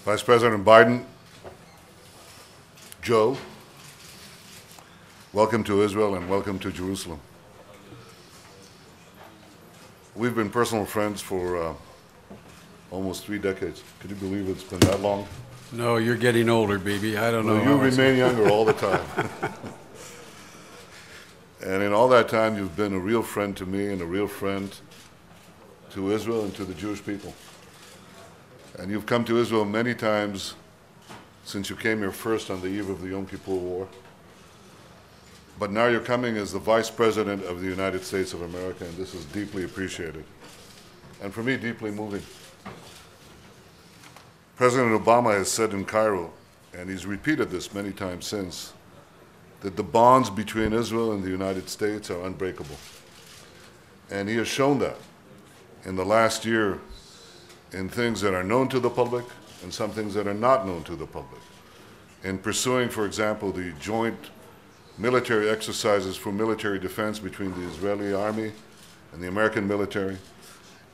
Vice President Biden, Joe, welcome to Israel and welcome to Jerusalem. We've been personal friends for almost 3 decades. Could you believe it's been that long? No, you're getting older, baby. I don't know. You remain younger all the time. And in all that time, you've been a real friend to me and a real friend to Israel and to the Jewish people. And you've come to Israel many times since you came here first on the eve of the Yom Kippur War. But now you're coming as the Vice President of the United States of America, and this is deeply appreciated. And for me, deeply moving. President Obama has said in Cairo, and he's repeated this many times since, that the bonds between Israel and the United States are unbreakable. And he has shown that in the last year in things that are known to the public and some things that are not known to the public. In pursuing, for example, the joint military exercises for military defense between the Israeli army and the American military,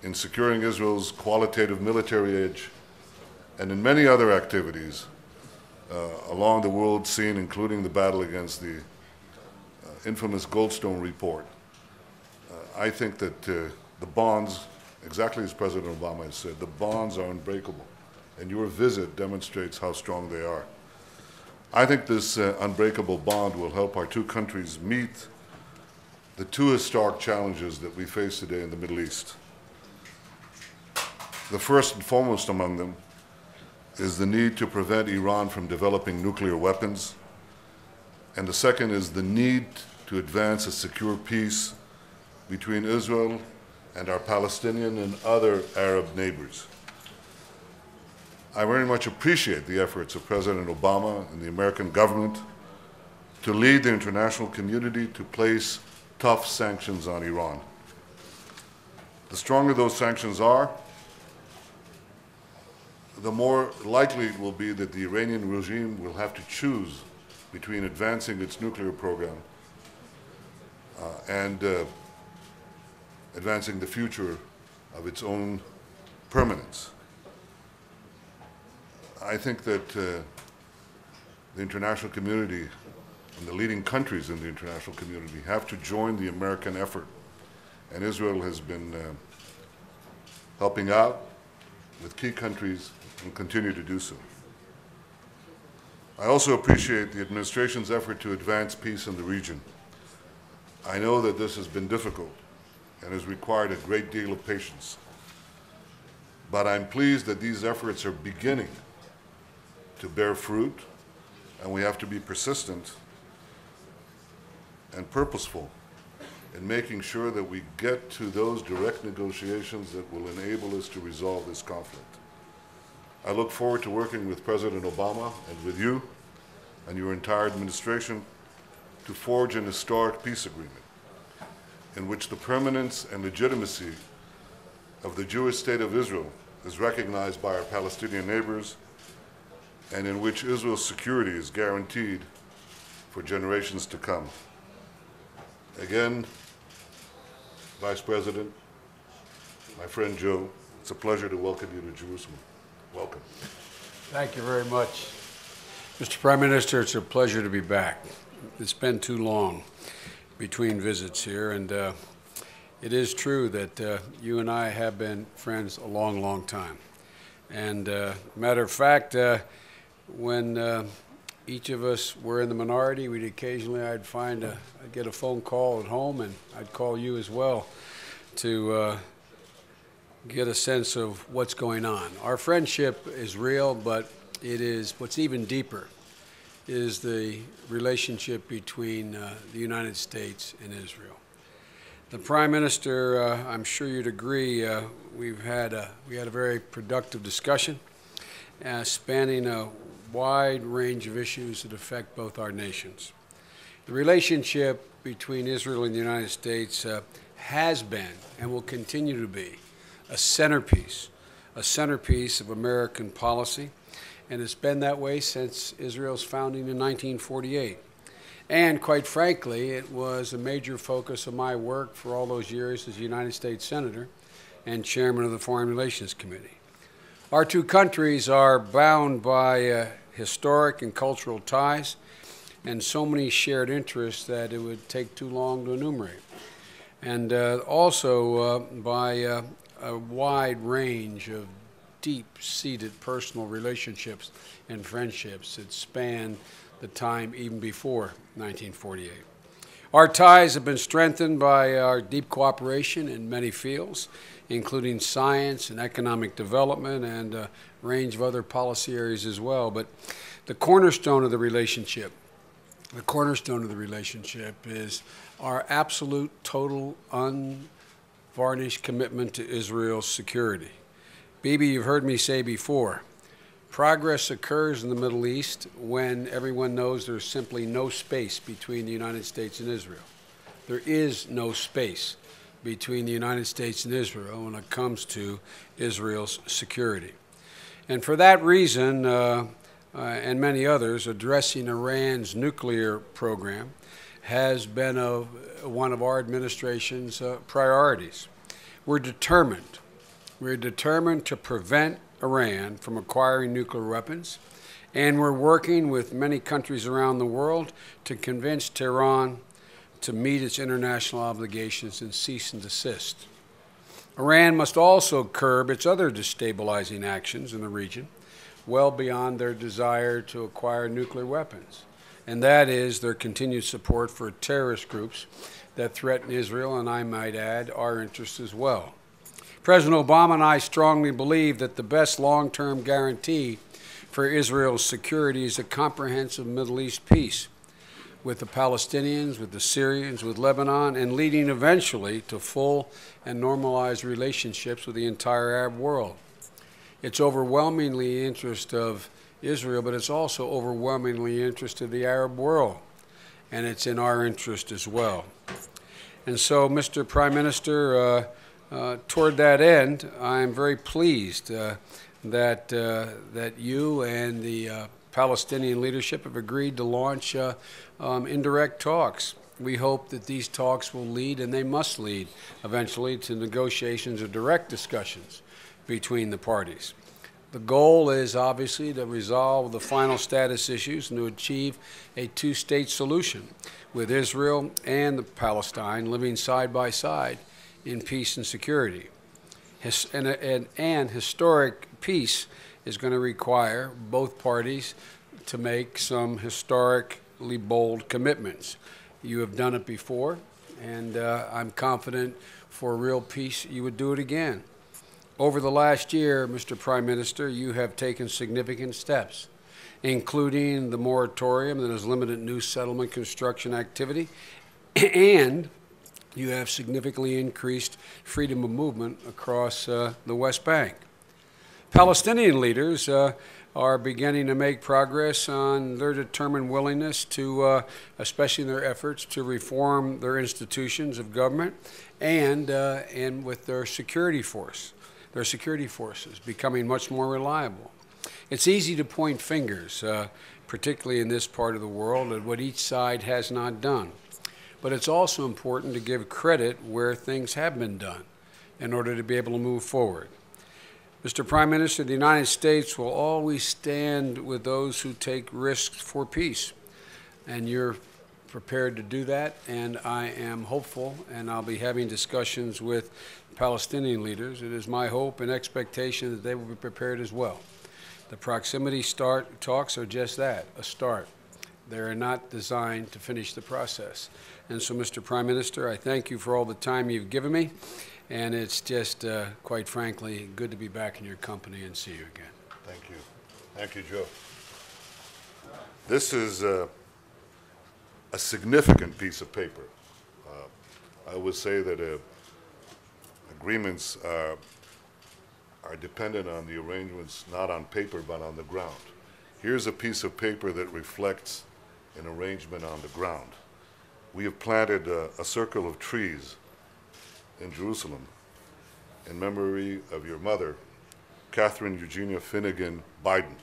in securing Israel's qualitative military edge, and in many other activities along the world scene, including the battle against the infamous Goldstone report. I think that the bonds, exactly as President Obama has said, the bonds are unbreakable, and your visit demonstrates how strong they are. I think this unbreakable bond will help our two countries meet the two historic challenges that we face today in the Middle East. The first and foremost among them is the need to prevent Iran from developing nuclear weapons, and the second is the need to advance a secure peace between Israel and our Palestinian and other Arab neighbors. I very much appreciate the efforts of President Obama and the American government to lead the international community to place tough sanctions on Iran. The stronger those sanctions are, the more likely it will be that the Iranian regime will have to choose between advancing its nuclear program and advancing the future of its own permanence. I think that the international community and the leading countries in the international community have to join the American effort, and Israel has been helping out with key countries and continue to do so. I also appreciate the administration's effort to advance peace in the region. I know that this has been difficult and has required a great deal of patience. But I'm pleased that these efforts are beginning to bear fruit, and we have to be persistent and purposeful in making sure that we get to those direct negotiations that will enable us to resolve this conflict. I look forward to working with President Obama and with you and your entire administration to forge an historic peace agreement in which the permanence and legitimacy of the Jewish state of Israel is recognized by our Palestinian neighbors, and in which Israel's security is guaranteed for generations to come. Again, Vice President, my friend Joe, it's a pleasure to welcome you to Jerusalem. Welcome. Thank you very much. Mr. Prime Minister, it's a pleasure to be back. It's been too long between visits here, and it is true that you and I have been friends a long, long time. And matter of fact, when each of us were in the minority, I'd get a phone call at home, and I'd call you as well to get a sense of what's going on. Our friendship is real, but what's even deeper is the relationship between the United States and Israel. The Prime Minister, I'm sure you'd agree, we had a very productive discussion spanning a wide range of issues that affect both our nations. The relationship between Israel and the United States has been and will continue to be a centerpiece of American policy, and it's been that way since Israel's founding in 1948. And quite frankly, it was a major focus of my work for all those years as a United States Senator and Chairman of the Foreign Relations Committee. Our two countries are bound by historic and cultural ties and so many shared interests that it would take too long to enumerate. And also by a wide range of deep-seated personal relationships and friendships that span the time even before 1948. Our ties have been strengthened by our deep cooperation in many fields, including science and economic development and a range of other policy areas as well. But the cornerstone of the relationship is our absolute, total, unvarnished commitment to Israel's security. Bibi, you've heard me say before, progress occurs in the Middle East when everyone knows there's simply no space between the United States and Israel. There is no space between the United States and Israel when it comes to Israel's security. And for that reason, and many others, addressing Iran's nuclear program has been one of our administration's priorities. We're determined to prevent Iran from acquiring nuclear weapons, and we're working with many countries around the world to convince Tehran to meet its international obligations and cease and desist. Iran must also curb its other destabilizing actions in the region, well beyond their desire to acquire nuclear weapons, and that is their continued support for terrorist groups that threaten Israel, and I might add, our interests as well. President Obama and I strongly believe that the best long-term guarantee for Israel's security is a comprehensive Middle East peace with the Palestinians, with the Syrians, with Lebanon, and leading eventually to full and normalized relationships with the entire Arab world. It's overwhelmingly the interest of Israel, but it's also overwhelmingly the interest of the Arab world, and it's in our interest as well. And so, Mr. Prime Minister, toward that end, I am very pleased that you and the Palestinian leadership have agreed to launch indirect talks. We hope that these talks will lead, and they must lead, eventually to negotiations or direct discussions between the parties. The goal is obviously to resolve the final status issues and to achieve a two-state solution with Israel and Palestine living side by side in peace and security. And historic peace is going to require both parties to make some historically bold commitments. You have done it before, and I'm confident for real peace you would do it again. Over the last year, Mr. Prime Minister, you have taken significant steps, including the moratorium that has limited new settlement construction activity, and you have significantly increased freedom of movement across the West Bank. Palestinian leaders are beginning to make progress on their determined willingness to, especially in their efforts to reform their institutions of government and with their security forces becoming much more reliable. It's easy to point fingers, particularly in this part of the world, at what each side has not done. But it's also important to give credit where things have been done in order to be able to move forward. Mr. Prime Minister, the United States will always stand with those who take risks for peace, and you're prepared to do that, and I am hopeful, and I'll be having discussions with Palestinian leaders. It is my hope and expectation that they will be prepared as well. The proximity talks are just that, a start. They are not designed to finish the process. And so, Mr. Prime Minister, I thank you for all the time you've given me, and it's just, quite frankly, good to be back in your company and see you again. Thank you. Thank you, Joe. This is a significant piece of paper. I would say that agreements are dependent on the arrangements not on paper but on the ground. Here's a piece of paper that reflects an arrangement on the ground. We have planted a circle of trees in Jerusalem in memory of your mother, Catherine Eugenia Finnegan Biden,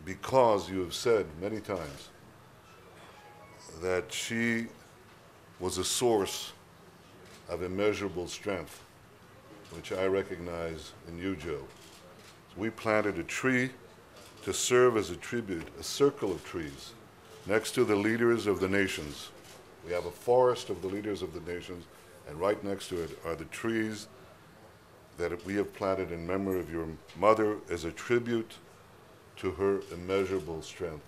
because you have said many times that she was a source of immeasurable strength which I recognize in you, Joe. We planted a tree to serve as a tribute, a circle of trees, next to the leaders of the nations. We have a forest of the leaders of the nations, and right next to it are the trees that we have planted in memory of your mother as a tribute to her immeasurable strength.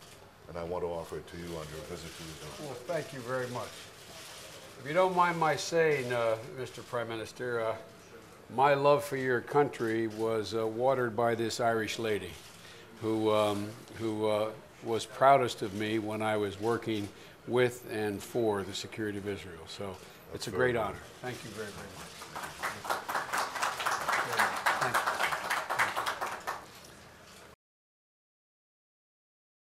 And I want to offer it to you on your visit to Israel. Well, thank you very much. If you don't mind my saying, Mr. Prime Minister, my love for your country was watered by this Irish lady who was proudest of me when I was working with and for the security of Israel. So it's a great honor. Thank you very, very much.